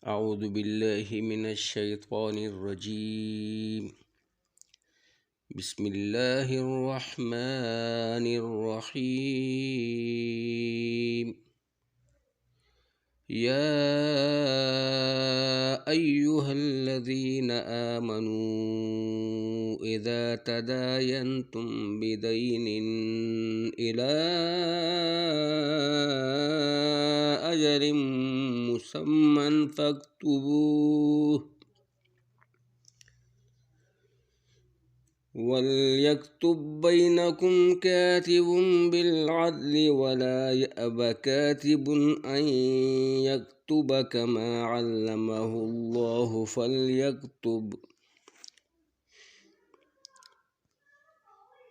أعوذ بالله من الشيطان الرجيم. بسم الله الرحمن الرحيم. يا أيها الذين آمنوا إذا تداينتم بدين إلى أجل مسمى فاكتبوه، وليكتب بينكم كاتب بالعدل ولا يأب كاتب أن يكتب كما علمه الله فليكتب،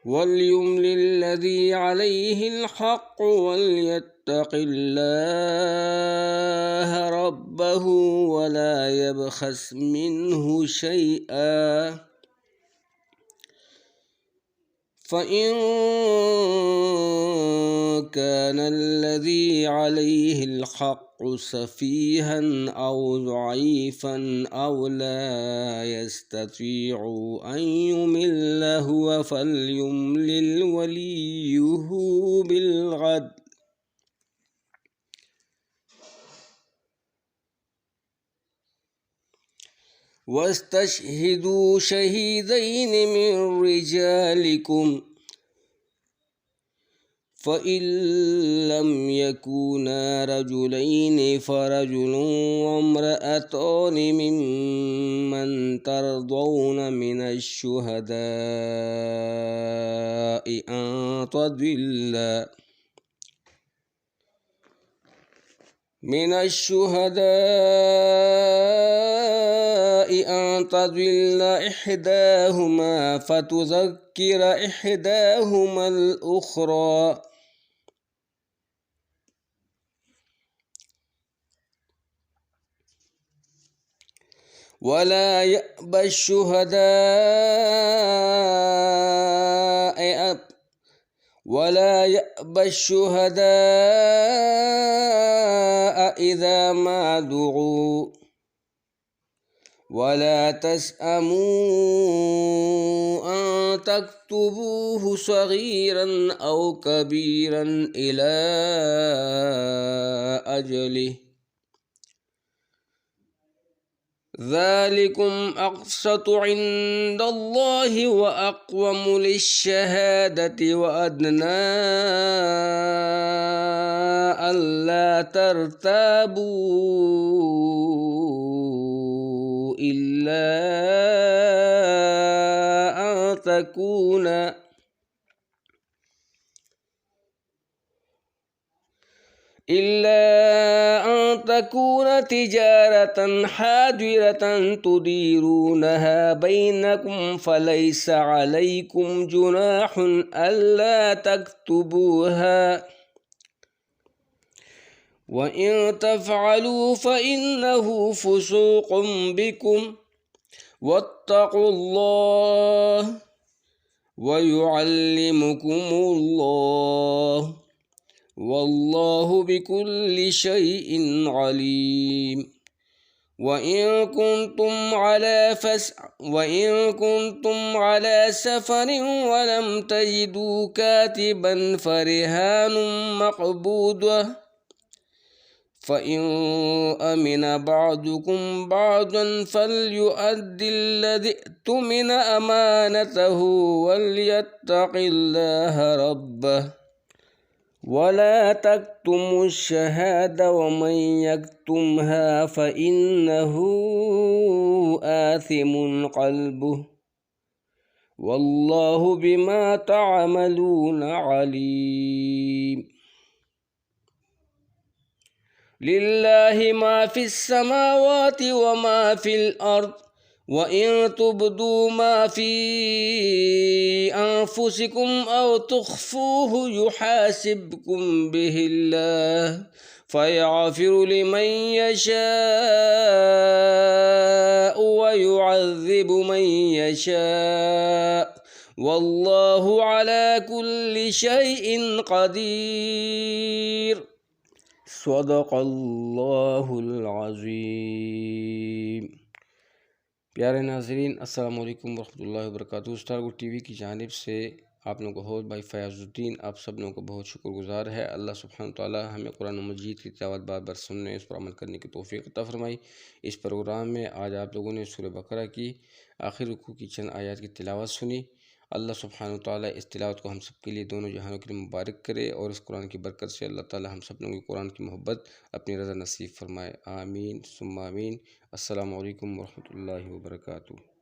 وليملل الذي عليه الحق وليتق الله ربه ولا يبخس منه شيئا، فإن كان الذي عليه الحق سفيها أو ضعيفا أو لا يستطيع أن يمل هو فليملل وليه بالعدل، واستشهدوا شهيدين من رجالكم، فإن لم يكونا رجلين فرجل وامرأتان ممن ترضون من الشهداء أن تضل إحداهما فتذكر إحداهما الأخرى، ولا يأبى الشهداء إذا ما دعوا، ولا تسأموا أن تكتبوه صغيرا أو كبيرا إلى أجله، ذلكم أقسط عند الله وأقوم للشهادة وأدنى ألا ترتابوا إلا أن تكون تجارة حاضرة تديرونها بينكم فليس عليكم جناح ألا تكتبوها، وإن تفعلوا فإنه فسوق بكم، واتقوا الله ويعلمكم الله والله بكل شيء عليم. وإن كنتم على سفر ولم تجدوا كاتبا فرهان مقبوضة، فإن أمن بعضكم بعضا فليؤدي الذي اؤتمن أمانته وليتق الله ربه، ولا تكتموا الشهادة ومن يكتمها فإنه آثم قلبه، والله بما تعملون عليم. لله ما في السماوات وما في الأرض، وإن تبدوا ما في أنفسكم أو تخفوه يحاسبكم به الله فيغفر لمن يشاء ويعذب من يشاء، والله على كل شيء قدير. صدق الله العظيم. प्यारे नाज़रीन, अस्सलाम वालेकुम वरहमतुल्लाहि वबरकातुहू। स्टार गुड टीवी की जानिब से आप लोगों को होस्ट भाई फयाजुद्दीन आप सब लोगों को बहुत शुक्रगुजार है। अल्लाह सुब्हानहू व तआला हमें कुरान मजीद की तिलावत बार बार सुनने, उस पर अमल करने की तौफीक अता फरमाई। इस प्रोग्राम में आज आप लोगों ने सूरह बकरा की आखिर रुकू की चंद आयत की तिलावत सुनी। अल्लाह सुब्हानहू व तआला इस तिलावत को हम सब के लिए दोनों जहानों के लिए मुबारक करे और इस कुरान की बरकत से अल्लाह ताला हम सब लोगों की कुरान की मोहब्बत अपनी रज़ा नसीब फरमाए। आमीन सुम्मा आमीन। अस्सलामु अलैकुम वरहमतुल्लाहि वबरकातुहू।